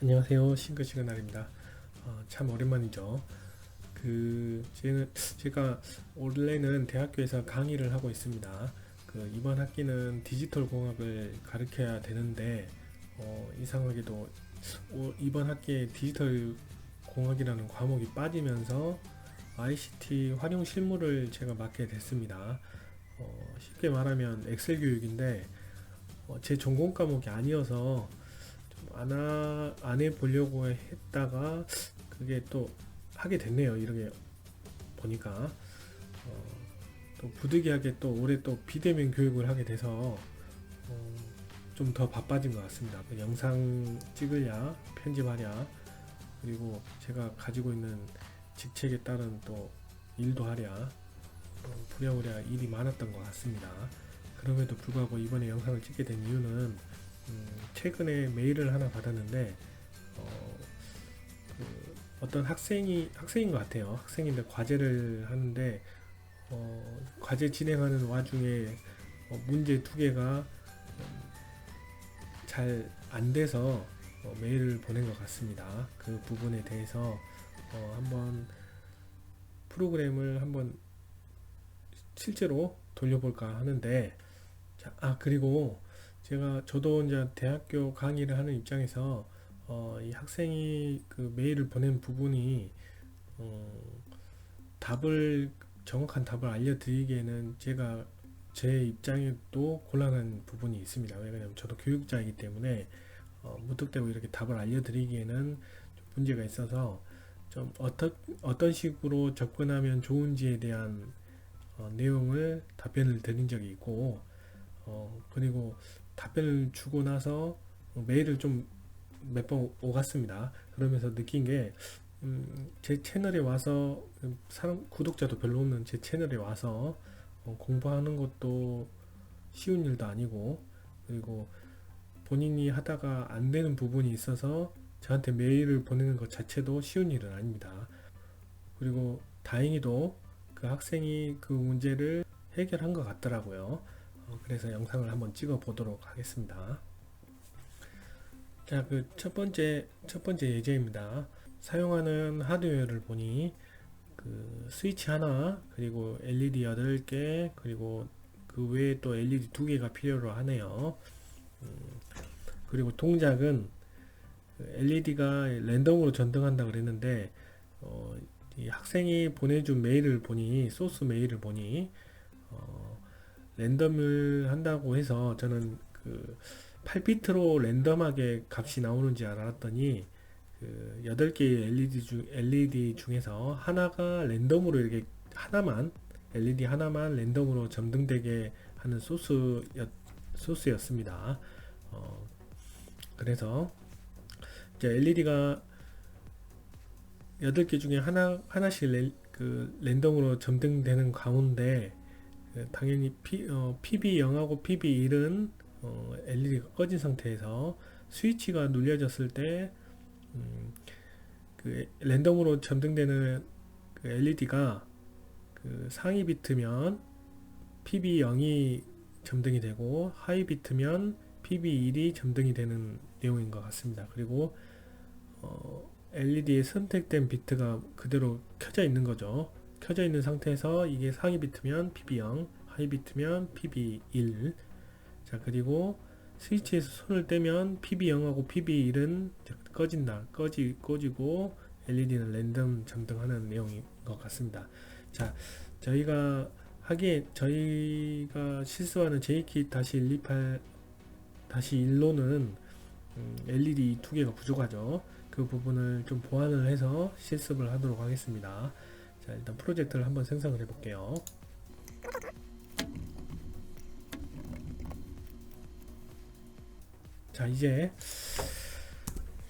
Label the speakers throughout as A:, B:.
A: 안녕하세요. 싱글시그널입니다. 참 오랜만이죠. 제가 원래는 대학교에서 강의를 하고 있습니다. 이번 학기는 디지털 공학을 가르쳐야 되는데, 이상하게도 이번 학기에 디지털 공학이라는 과목이 빠지면서 ICT 활용 실무를 제가 맡게 됐습니다. 쉽게 말하면 엑셀 교육인데, 제 전공 과목이 아니어서 안 해보려고 했다가 그게 또 하게 됐네요. 이렇게 보니까 또 부득이하게 또 올해 또 비대면 교육을 하게 돼서 좀 더 바빠진 것 같습니다. 영상 찍으랴 편집하랴 그리고 제가 가지고 있는 직책에 따른 또 일도 하랴 부랴부랴 일이 많았던 것 같습니다. 그럼에도 불구하고 이번에 영상을 찍게 된 이유는 최근에 메일을 하나 받았는데 어떤 학생인 것 같아요. 학생인데 과제를 하는데 과제 진행하는 와중에 문제 두 개가 잘 안 돼서 메일을 보낸 것 같습니다. 그 부분에 대해서 한번 프로그램을 한번 실제로 돌려볼까 하는데 그리고 저도 이제 대학교 강의를 하는 입장에서 이 학생이 그 메일을 보낸 부분이 답을 정확한 답을 알려드리기에는 제가 제 입장에도 곤란한 부분이 있습니다. 왜냐하면 저도 교육자이기 때문에 무턱대고 이렇게 답을 알려드리기에는 좀 문제가 있어서 좀 어떤 식으로 접근하면 좋은지에 대한 내용을 답변을 드린 적이 있고 그리고 답변을 주고 나서 메일을 좀 몇 번 오갔습니다. 그러면서 느낀 게, 제 채널에 와서, 구독자도 별로 없는 제 채널에 와서 공부하는 것도 쉬운 일도 아니고, 그리고 본인이 하다가 안 되는 부분이 있어서 저한테 메일을 보내는 것 자체도 쉬운 일은 아닙니다. 그리고 다행히도 그 학생이 그 문제를 해결한 것 같더라고요. 그래서 영상을 한번 찍어 보도록 하겠습니다. 자, 첫 번째 예제입니다. 사용하는 하드웨어를 보니, 스위치 하나, 그리고 LED 8개, 그리고 그 외에 또 LED 2개가 필요로 하네요. 그리고 동작은 LED가 랜덤으로 전등한다 그랬는데, 이 학생이 보내준 메일을 보니, 소스 메일을 보니, 랜덤을 한다고 해서 저는 8비트로 랜덤하게 값이 나오는지 알았더니 8개의 LED 중에서 하나가 랜덤으로 이렇게 LED 하나만 랜덤으로 점등되게 하는 소스였습니다. 그래서 이제 LED가 8개 중에 하나씩 랜덤으로 점등되는 가운데 당연히 PB0하고 PB1은 LED가 꺼진 상태에서 스위치가 눌려졌을 때 랜덤으로 점등되는 LED가 상위 비트면 PB0이 점등이 되고 하위 비트면 PB1이 점등이 되는 내용인 것 같습니다. 그리고 LED에 선택된 비트가 그대로 켜져 있는 거죠. 켜져 있는 상태에서 이게 상위 비트면 PB0, 하위 비트면 PB1. 자, 그리고 스위치에서 손을 떼면 PB0하고 PB1은 꺼지고 LED는 랜덤 점등하는 내용인 것 같습니다. 자, 저희가 실수하는 JK-128-1로는 LED 2개가 부족하죠. 그 부분을 좀 보완을 해서 실습을 하도록 하겠습니다. 자, 일단 프로젝트를 한번 생성을 해 볼게요. 자, 이제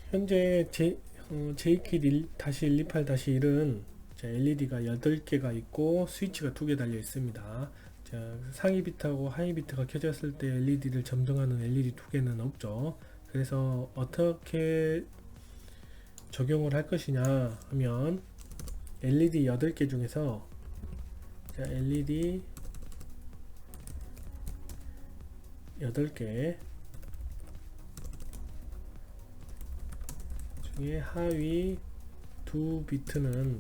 A: 현재 JK-128-1은 LED가 8개가 있고 스위치가 2개 달려 있습니다. 자, 상위 비트하고 하위 비트가 켜졌을 때 LED를 점등하는 LED 2개는 없죠. 그래서 어떻게 적용을 할 것이냐 하면 LED 8개 중에서 LED 8개 중에 하위 두 비트를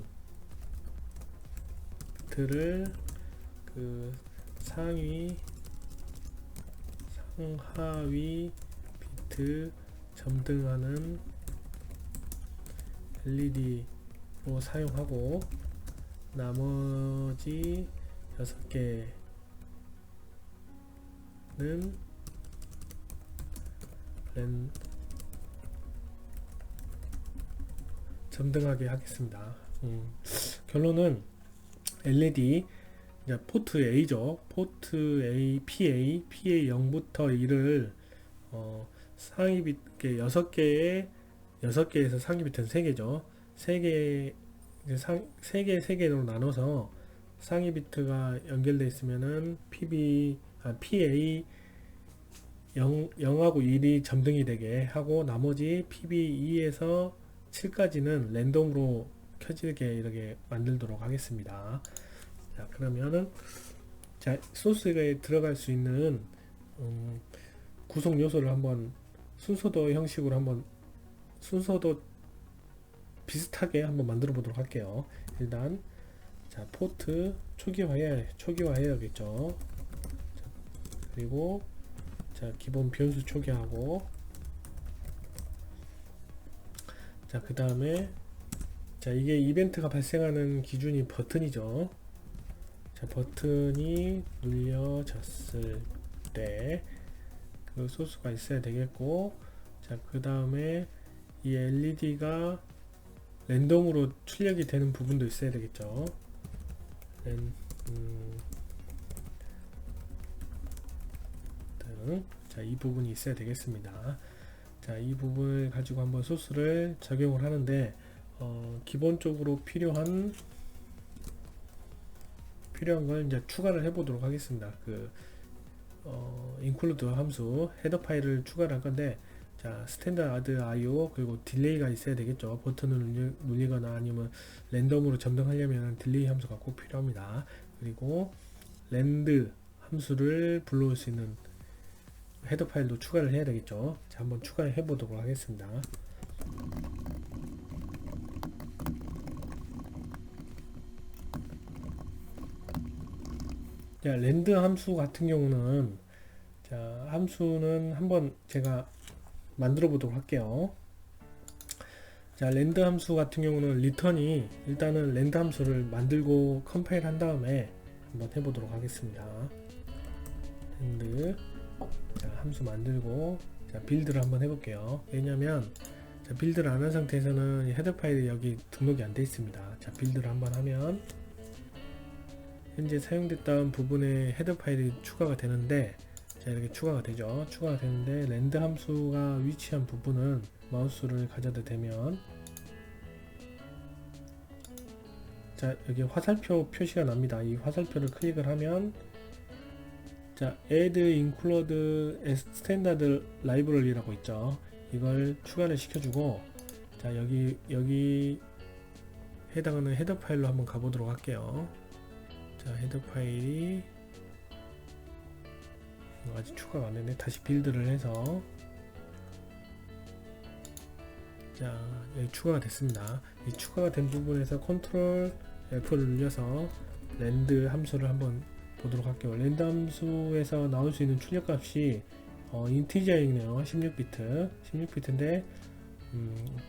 A: 그 상하위 비트 점등하는 LED로 사용하고 나머지 6개는 점등하게 하겠습니다. 결론은 LED 이제 포트 A죠. 포트 A, PA 0부터 1을 상위 비트 6개에서 상위 비트는 3개죠. 3개로 나눠서 상위 비트가 연결되어 있으면은 PA 0하고 1이 점등이 되게 하고 나머지 PB 2에서 7까지는 랜덤으로 켜지게 이렇게 만들도록 하겠습니다. 자, 그러면은 자, 소스에 들어갈 수 있는 구성 요소를 한번 순서도 형식으로 한번 순서도 비슷하게 한번 만들어 보도록 할게요. 일단 자, 포트 초기화해야겠죠. 자, 그리고 자, 기본 변수 초기화하고 자, 그 다음에 자, 이게 이벤트가 발생하는 기준이 버튼이죠. 자, 버튼이 눌려졌을 때 그 소스가 있어야 되겠고, 자, 그 다음에 이 LED가 랜덤으로 출력이 되는 부분도 있어야 되겠죠. 자, 이 부분이 있어야 되겠습니다. 자, 이 부분을 가지고 한번 소스를 적용을 하는데 기본적으로 필요한 걸 이제 추가를 해 보도록 하겠습니다. include 함수 헤더 파일을 추가를 할 건데, 자, 스탠다드 IO 그리고 딜레이가 있어야 되겠죠. 버튼을 눌리거나 아니면 랜덤으로 점등하려면 딜레이 함수가 꼭 필요합니다. 그리고 랜드 함수를 불러올 수 있는 헤더 파일도 추가를 해야 되겠죠. 자, 한번 추가해 보도록 하겠습니다. 자, 랜드 함수 같은 경우는 자, 함수는 한번 제가 만들어 보도록 할게요. 자, 랜드 함수 같은 경우는 리턴이 일단은 랜드 함수를 만들고 컴파일 한 다음에 한번 해보도록 하겠습니다. 랜드 자, 함수 만들고 자, 빌드를 한번 해볼게요. 왜냐면 자, 빌드를 안 한 상태에서는 헤더 파일이 여기 등록이 안 돼 있습니다. 자, 빌드를 한번 하면 현재 사용됐던 부분에 헤더 파일이 추가가 되는데, 자, 이렇게 추가가 되죠. 추가가 되는데 랜드 함수가 위치한 부분은 마우스를 가져다 대면 자, 여기 화살표 표시가 납니다. 이 화살표를 클릭을 하면 자, add include standard library라고 있죠. 이걸 추가를 시켜주고, 자, 여기 해당하는 헤더 파일로 한번 가보도록 할게요. 자, 헤더 파일이 아직 추가가 안 됐네. 다시 빌드를 해서 자, 여기 추가가 됐습니다. 이 추가가 된 부분에서 컨트롤 F를 눌려서 랜드 함수를 한번 보도록 할게요. 랜드 함수에서 나올 수 있는 출력값이 인티저이네요. 16비트인데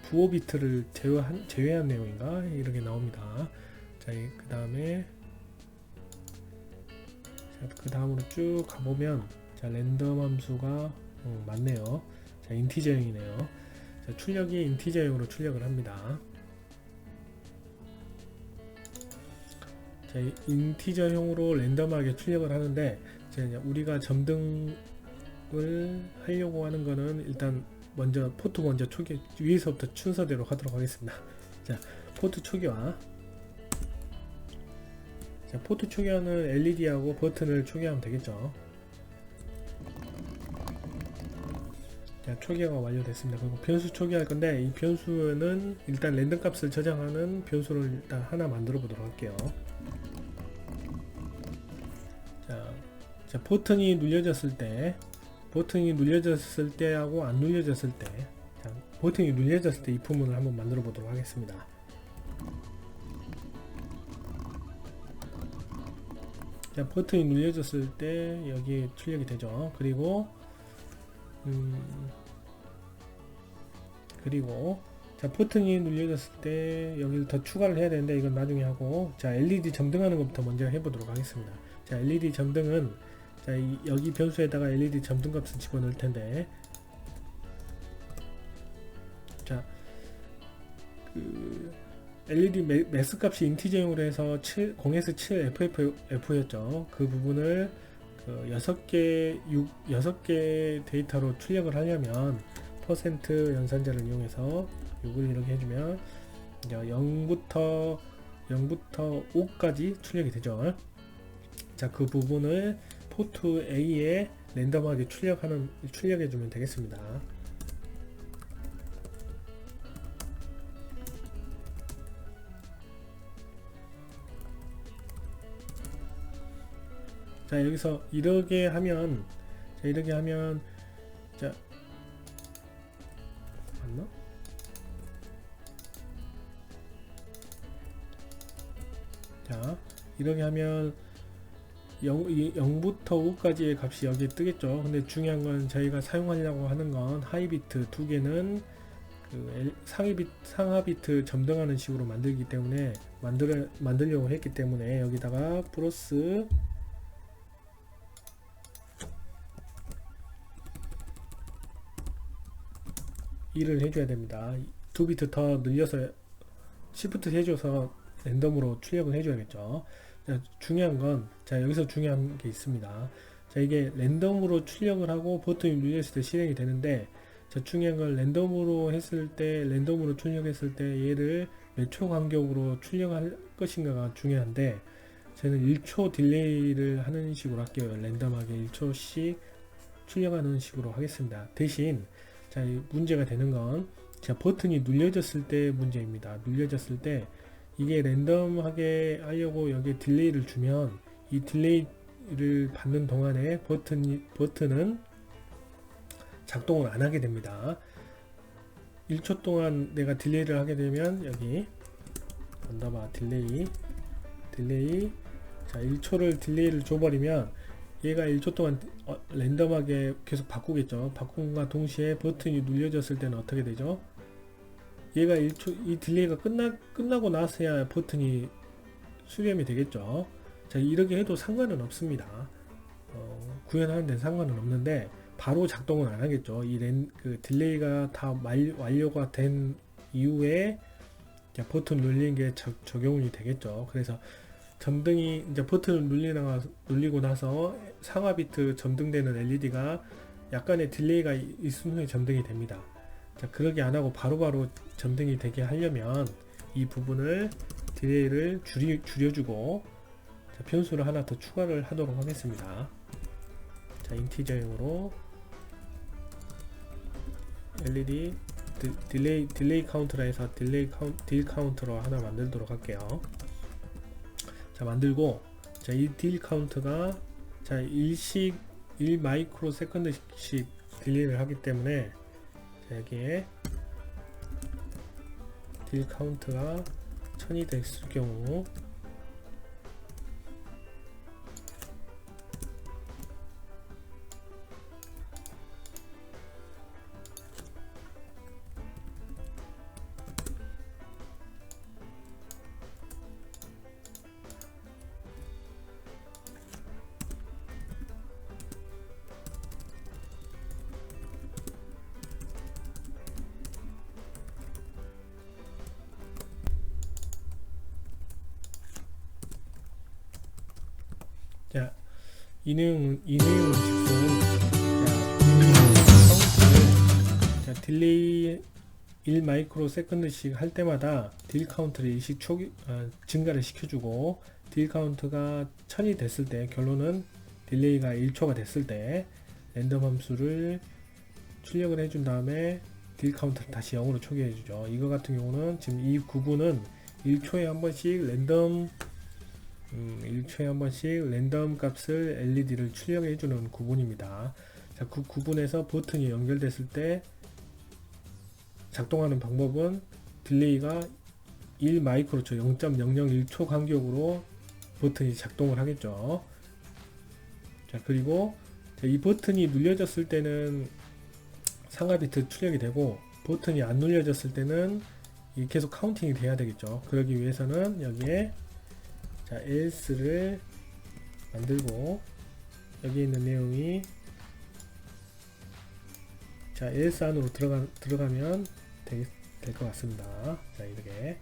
A: 부호 비트를 제외한 내용인가 이렇게 나옵니다. 자, 그 다음에 그 다음으로 쭉 가보면 자, 랜덤 함수가 맞네요. 자, 인티저형이네요. 자, 출력이 인티저형으로 출력을 합니다. 자, 인티저형으로 랜덤하게 출력을 하는데, 자, 우리가 점등을 하려고 하는 거는 일단 먼저 포트 먼저 위에서부터 순서대로 하도록 하겠습니다. 자, 포트 초기화. 자, 포트 초기화는 LED하고 버튼을 초기화하면 되겠죠. 자, 초기화가 완료됐습니다. 그리고 변수 초기화할 건데, 이 변수는 일단 랜덤 값을 저장하는 변수를 일단 하나 만들어 보도록 할게요. 자, 버튼이 눌려졌을 때하고 안 눌려졌을 때, 자, 버튼이 눌려졌을 때 이 부분을 한번 만들어 보도록 하겠습니다. 자, 버튼이 눌려졌을 때 여기 출력이 되죠. 그리고 자, 버튼이 눌려졌을 때 여기를 더 추가를 해야 되는데 이건 나중에 하고, 자, LED 점등하는 것부터 먼저 해보도록 하겠습니다. 자, LED 점등은 자, 여기 변수에다가 LED 점등 값을 집어넣을 텐데, 자, LED 매스 값이 인티저용으로 해서 0에서 7 FF였죠. 그 부분을 6개 데이터로 출력을 하려면 퍼센트 연산자를 이용해서 6을 이렇게 해주면 이제 0부터 5까지 출력이 되죠. 자, 그 부분을 포트 A에 랜덤하게 출력해주면 되겠습니다. 자, 여기서 이렇게 하면 자, 맞나? 자, 이렇게 하면 0부터 5까지의 값이 여기에 뜨겠죠. 근데 중요한 건 저희가 사용하려고 하는 건 하이비트 두 개는 상하 비트 점등하는 식으로 만들기 때문에 만들려고 했기 때문에 여기다가 플러스 2를 해줘야 됩니다. 2비트 더 늘려서 시프트 해줘서 랜덤으로 출력을 해줘야겠죠. 자, 중요한 건, 자, 여기서 중요한 게 있습니다. 자, 이게 랜덤으로 출력을 하고 버튼이 눌렸을 때 실행이 되는데, 자, 중요한 건 랜덤으로 출력했을 때 얘를 몇 초 간격으로 출력할 것인가가 중요한데, 저는 1초 딜레이를 하는 식으로 할게요. 랜덤하게 1초씩 출력하는 식으로 하겠습니다. 대신 자, 문제가 되는 건, 자, 버튼이 눌려졌을 때 문제입니다. 눌려졌을 때 이게 랜덤하게 하려고 여기에 딜레이를 주면 이 딜레이를 받는 동안에 버튼은 작동을 안 하게 됩니다. 1초 동안 내가 딜레이를 하게 되면 여기 언더바 딜레이 자, 1초를 딜레이를 줘버리면 얘가 1초 동안 랜덤하게 계속 바꾸겠죠. 바꿈과 동시에 버튼이 눌려졌을 때는 어떻게 되죠? 얘가 1초, 이 딜레이가 끝나고 나서야 버튼이 수렴이 되겠죠. 자, 이렇게 해도 상관은 없습니다. 구현하는 데는 상관은 없는데 바로 작동은 안 하겠죠. 그 딜레이가 다 완료가 된 이후에 버튼 눌리는 게 적용이 되겠죠. 그래서 점등이 이제 버튼을 눌리고 나서 상하 비트 점등되는 LED가 약간의 딜레이가 있은 후에 점등이 됩니다. 자, 그러게 안 하고 바로바로 점등이 되게 하려면 이 부분을 딜레이를 줄여주고, 자, 변수를 하나 더 추가를 하도록 하겠습니다. 자, 인티저용으로 LED 딜레이 카운트라 해서 딜 카운트로 하나 만들도록 할게요. 자, 만들고, 자, 이 딜 카운트가 자, 1 마이크로 세컨드씩 딜레이를 하기 때문에, 자, 여기에 딜 카운트가 1000이 됐을 경우 자, 이 내용은 즉슨, 자, 딜레이 1 마이크로 세컨드씩 할 때마다 딜 카운트를 일씩 증가를 시켜주고, 딜 카운트가 1000이 됐을 때, 결론은 딜레이가 1초가 됐을 때 랜덤 함수를 출력을 해준 다음에 딜 카운트를 다시 0으로 초기해주죠. 이거 같은 경우는 지금 이 구분은 1초에 한 번씩 랜덤 값을 LED를 출력해주는 구분입니다. 자, 그 구분에서 버튼이 연결됐을 때 작동하는 방법은 딜레이가 1 마이크로초 0.001초 간격으로 버튼이 작동을 하겠죠. 자, 그리고 이 버튼이 눌려졌을 때는 상하 비트 출력이 되고, 버튼이 안 눌려졌을 때는 계속 카운팅이 돼야 되겠죠. 그러기 위해서는 여기에 자 else를 만들고, 여기 있는 내용이 자 else 안으로 들어가면 될 것 같습니다. 자, 이렇게.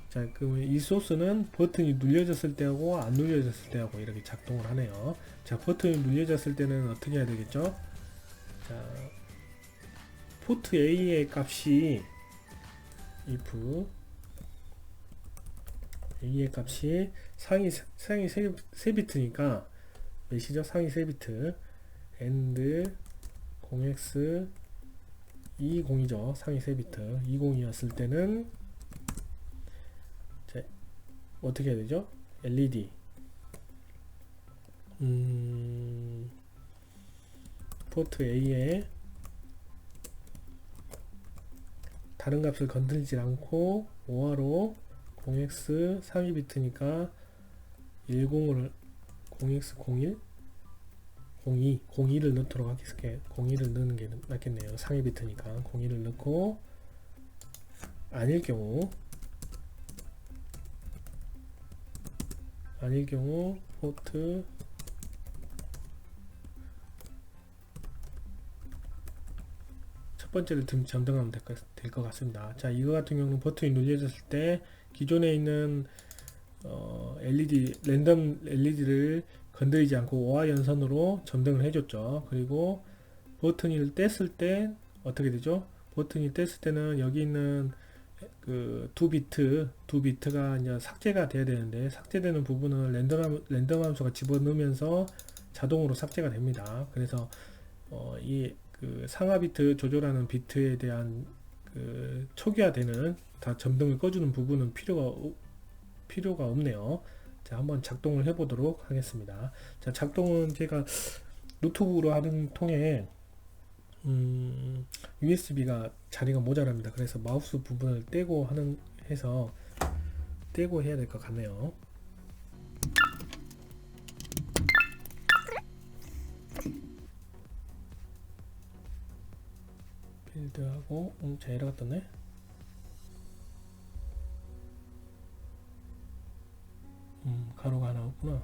A: 자, 그러면 이 소스는 버튼이 눌려졌을 때하고 안 눌려졌을 때하고 이렇게 작동을 하네요. 자, 버튼이 눌려졌을 때는 어떻게 해야 되겠죠? 자, 포트 A의 값이 if A의 값이 상위 3비트니까 몇이죠? 상위 3비트 and 0x 20이죠. 상위 3비트 20이었을 때는 자, 어떻게 해야 되죠? LED 포트 A에 다른 값을 건들지 않고 5화로 0x 상위 비트니까 10을 0x01 02를 넣도록 하겠습니다. 02를 넣는 게 낫겠네요. 상위 비트니까 02를 넣고, 아닐 경우 포트 첫 번째를 점등하면 될 것 같습니다. 자, 이거 같은 경우는 버튼이 눌려졌을 때 기존에 있는 LED 랜덤 LED를 건드리지 않고 5화 연선으로 점등을 해줬죠. 그리고 버튼을 뗐을 때 어떻게 되죠? 버튼이 뗐을 때는 여기 있는 그 두 비트가 이제 삭제가 돼야 되는데, 삭제되는 부분은 랜덤 함수가 집어넣으면서 자동으로 삭제가 됩니다. 그래서 이 그 상하 비트 조절하는 비트에 대한 그 초기화되는 다 점등을 꺼주는 부분은 필요가 없네요. 자, 한번 작동을 해보도록 하겠습니다. 자, 작동은 제가 노트북으로 하는 통에 USB가 자리가 모자랍니다. 그래서 마우스 부분을 떼고 떼고 해야 될 것 같네요. 빌드하고 자, 에러가 떴네. 가로가 하나 없구나.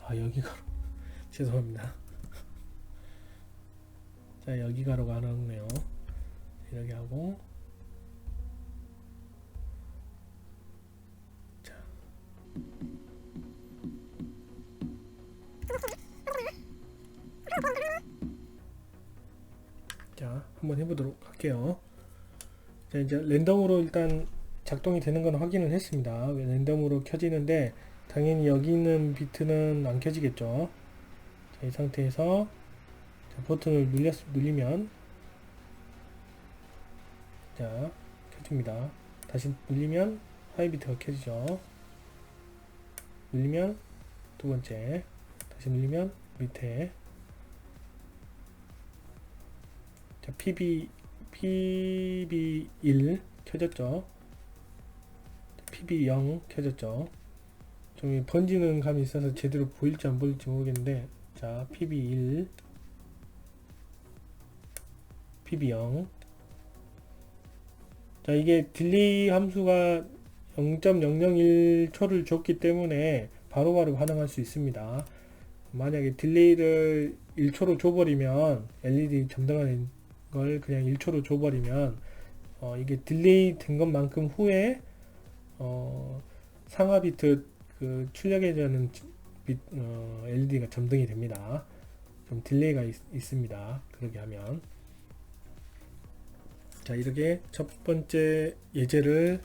A: 아, 여기 가로 죄송합니다. 자, 여기 가로가 하나 없네요. 이렇게 하고, 자, 한번 해보도록 할게요. 자, 이제 랜덤으로 일단 작동이 되는 건 확인을 했습니다. 랜덤으로 켜지는데 당연히 여기 있는 비트는 안 켜지겠죠. 자, 이 상태에서 자, 버튼을 눌리면 자, 켜집니다. 다시 눌리면 하이 비트가 켜지죠. 눌리면 두 번째, 다시 눌리면 밑에 자, PB1 켜졌죠. PB0 켜졌죠. 좀 번지는 감이 있어서 제대로 보일지 안 보일지 모르겠는데, 자, PB1 PB0. 자, 이게 딜레이 함수가 0.001초를 줬기 때문에 바로바로 반응할 수 있습니다. 만약에 딜레이를 1초로 줘버리면, LED 점등하는 걸 그냥 1초로 줘버리면 이게 딜레이 된 것만큼 후에 상하 비트 그 출력에 되는 LED가 점등이 됩니다. 좀 딜레이가 있습니다. 그렇게 하면. 자, 이렇게 첫 번째 예제를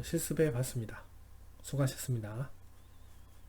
A: 실습해 봤습니다. 수고하셨습니다.